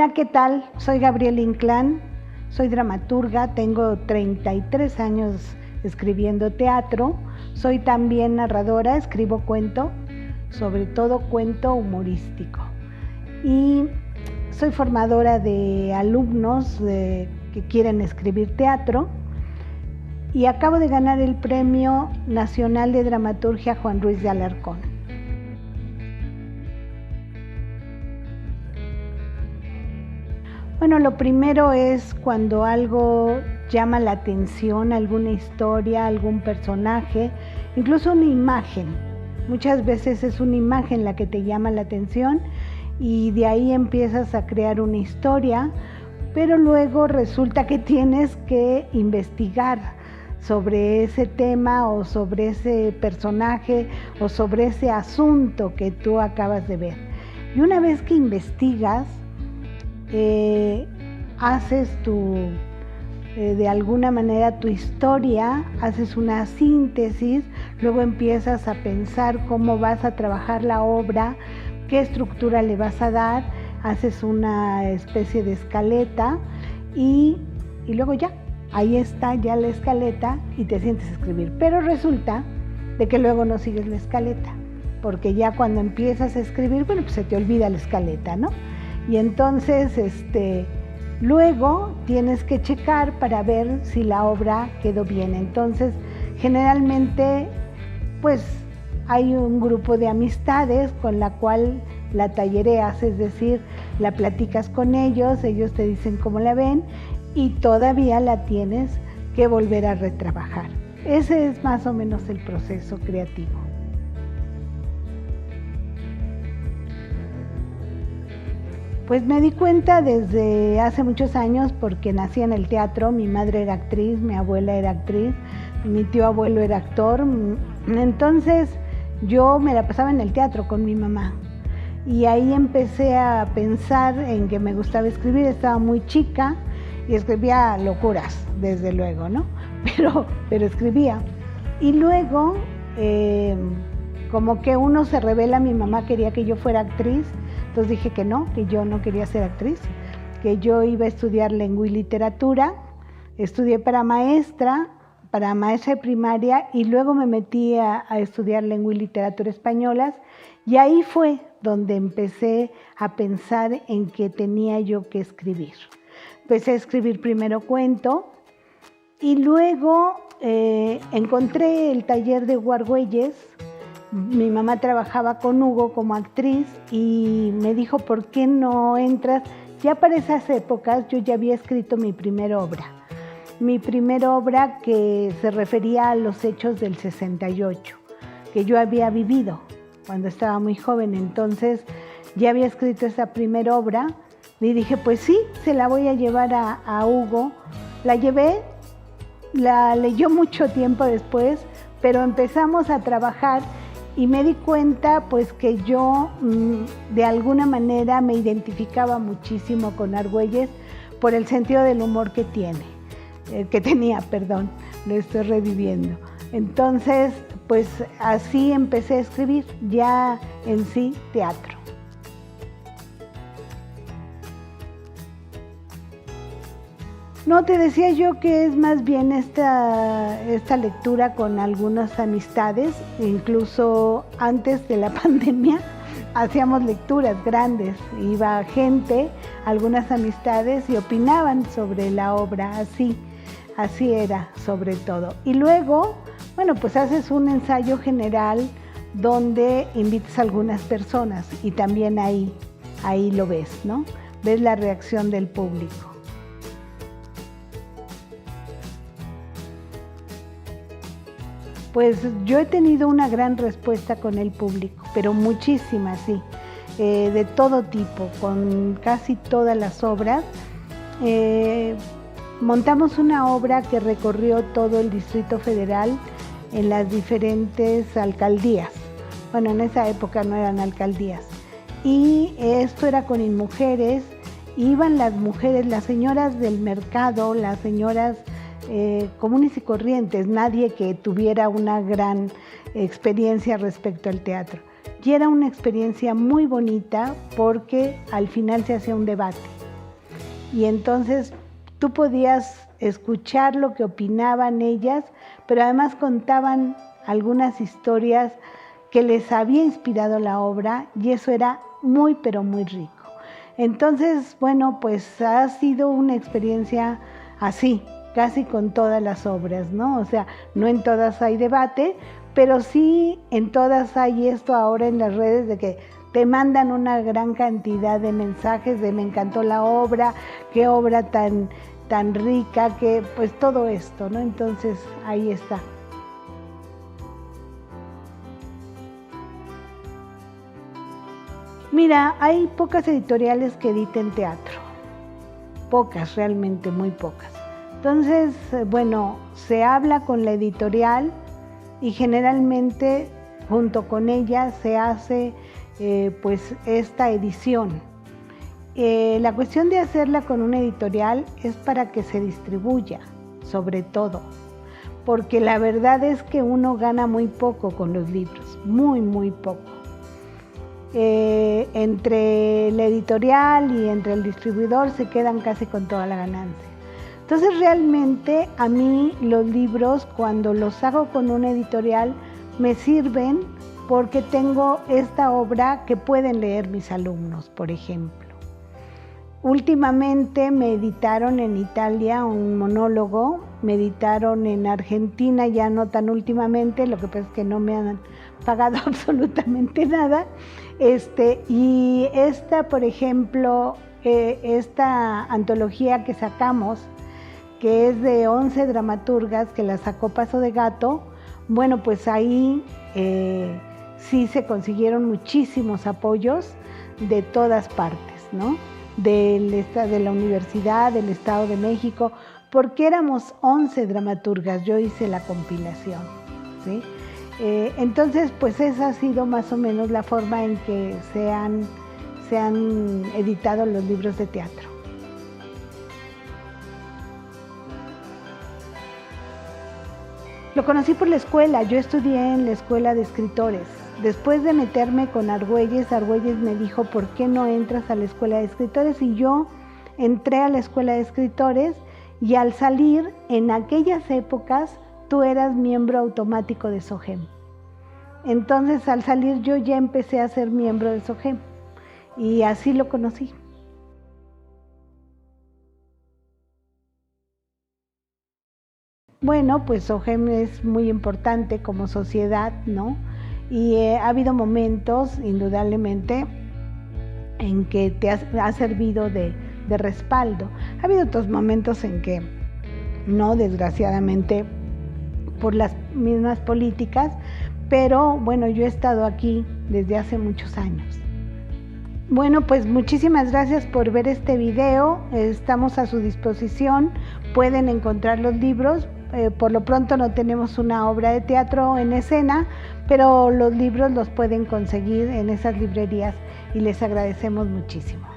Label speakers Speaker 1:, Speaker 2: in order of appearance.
Speaker 1: Hola, ¿qué tal? Soy Gabriela Inclán, soy dramaturga, tengo 33 años escribiendo teatro, soy también narradora, escribo cuento, sobre todo cuento humorístico. Y soy formadora de alumnos que quieren escribir teatro y acabo de ganar el Premio Nacional de Dramaturgia Juan Ruiz de Alarcón. Bueno, lo primero es cuando algo llama la atención, alguna historia, algún personaje, incluso una imagen. Muchas veces es una imagen la que te llama la atención y de ahí empiezas a crear una historia, pero luego resulta que tienes que investigar sobre ese tema o sobre ese personaje o sobre ese asunto que tú acabas de ver. Y una vez que investigas, haces de alguna manera tu historia, haces una síntesis, luego empiezas a pensar cómo vas a trabajar la obra, qué estructura le vas a dar, haces una especie de escaleta y luego ya, ahí está ya la escaleta y te sientes a escribir. Pero resulta de que luego no sigues la escaleta, porque ya cuando empiezas a escribir, bueno, pues se te olvida la escaleta, ¿no? Y entonces luego tienes que checar para ver si la obra quedó bien. Entonces generalmente pues hay un grupo de amistades con la cual la tallereas, es decir, la platicas con ellos te dicen cómo la ven y todavía la tienes que volver a retrabajar. Ese es más o menos el proceso creativo. Pues me di cuenta desde hace muchos años porque nací en el teatro, mi madre era actriz, mi abuela era actriz, mi tío abuelo era actor, entonces yo me la pasaba en el teatro con mi mamá y ahí empecé a pensar en que me gustaba escribir, estaba muy chica y escribía locuras, desde luego, ¿no? Pero escribía y luego como que uno se revela, mi mamá quería que yo fuera actriz. Entonces dije que yo no quería ser actriz, que yo iba a estudiar lengua y literatura, estudié para maestra de primaria y luego me metí a estudiar lengua y literatura españolas y ahí fue donde empecé a pensar en que tenía yo que escribir. Empecé a escribir primero cuento y luego encontré el taller de Hugo Argüelles. Mi mamá trabajaba con Hugo como actriz y me dijo, ¿por qué no entras? Ya para esas épocas yo ya había escrito mi primera obra que se refería a los hechos del 68, que yo había vivido cuando estaba muy joven. Entonces ya había escrito esa primera obra y dije, pues sí, se la voy a llevar a Hugo. La llevé, la leyó mucho tiempo después, pero empezamos a trabajar y me di cuenta pues que yo de alguna manera me identificaba muchísimo con Argüelles por el sentido del humor que tenía, lo estoy reviviendo. Entonces pues así empecé a escribir ya en sí teatro. No, te decía yo que es más bien esta lectura con algunas amistades, incluso antes de la pandemia hacíamos lecturas grandes, iba gente, algunas amistades y opinaban sobre la obra, así era sobre todo. Y luego, bueno, pues haces un ensayo general donde invitas a algunas personas y también ahí lo ves, ¿no? Ves la reacción del público. Pues yo he tenido una gran respuesta con el público, pero muchísimas, sí, de todo tipo, con casi todas las obras. Montamos una obra que recorrió todo el Distrito Federal en las diferentes alcaldías. Bueno, en esa época no eran alcaldías. Y esto era con InMujeres, iban las mujeres, las señoras del mercado, las señoras comunes y corrientes, nadie que tuviera una gran experiencia respecto al teatro. Y era una experiencia muy bonita porque al final se hacía un debate. y entonces tú podías escuchar lo que opinaban ellas, pero además contaban algunas historias que les había inspirado la obra y eso era muy, pero muy rico. Entonces, bueno, pues ha sido una experiencia así, casi con todas las obras, ¿no? O sea, no en todas hay debate, pero sí en todas hay esto ahora en las redes de que te mandan una gran cantidad de mensajes de me encantó la obra, qué obra tan rica, que pues todo esto, ¿no? Entonces ahí está. Mira, hay pocas editoriales que editen teatro, pocas, realmente muy pocas. Entonces, bueno, se habla con la editorial y generalmente junto con ella se hace pues esta edición. La cuestión de hacerla con una editorial es para que se distribuya, sobre todo, porque la verdad es que uno gana muy poco con los libros, muy, muy poco. Entre la editorial y entre el distribuidor se quedan casi con toda la ganancia. Entonces realmente a mí los libros, cuando los hago con una editorial, me sirven porque tengo esta obra que pueden leer mis alumnos, por ejemplo. Últimamente me editaron en Italia un monólogo, me editaron en Argentina, ya no tan últimamente, lo que pasa es que no me han pagado absolutamente nada. Y esta, por ejemplo, esta antología que sacamos, que es de 11 dramaturgas, que la sacó Paso de Gato, bueno, pues ahí sí se consiguieron muchísimos apoyos de todas partes, ¿no? De la universidad, del Estado de México, porque éramos 11 dramaturgas, yo hice la compilación, ¿sí? Entonces, pues esa ha sido más o menos la forma en que se han editado los libros de teatro. Lo conocí por la escuela, yo estudié en la escuela de escritores. Después de meterme con Argüelles me dijo, ¿por qué no entras a la escuela de escritores? Y yo entré a la escuela de escritores y al salir, en aquellas épocas, tú eras miembro automático de SOGEM. Entonces, al salir yo ya empecé a ser miembro de SOGEM y así lo conocí. Bueno, pues SOGEM es muy importante como sociedad, ¿no? Y ha habido momentos, indudablemente, en que te ha servido de respaldo. Ha habido otros momentos en que no, desgraciadamente, por las mismas políticas, pero bueno, yo he estado aquí desde hace muchos años. Bueno, pues muchísimas gracias por ver este video, estamos a su disposición, pueden encontrar los libros, por lo pronto no tenemos una obra de teatro en escena, pero los libros los pueden conseguir en esas librerías y les agradecemos muchísimo.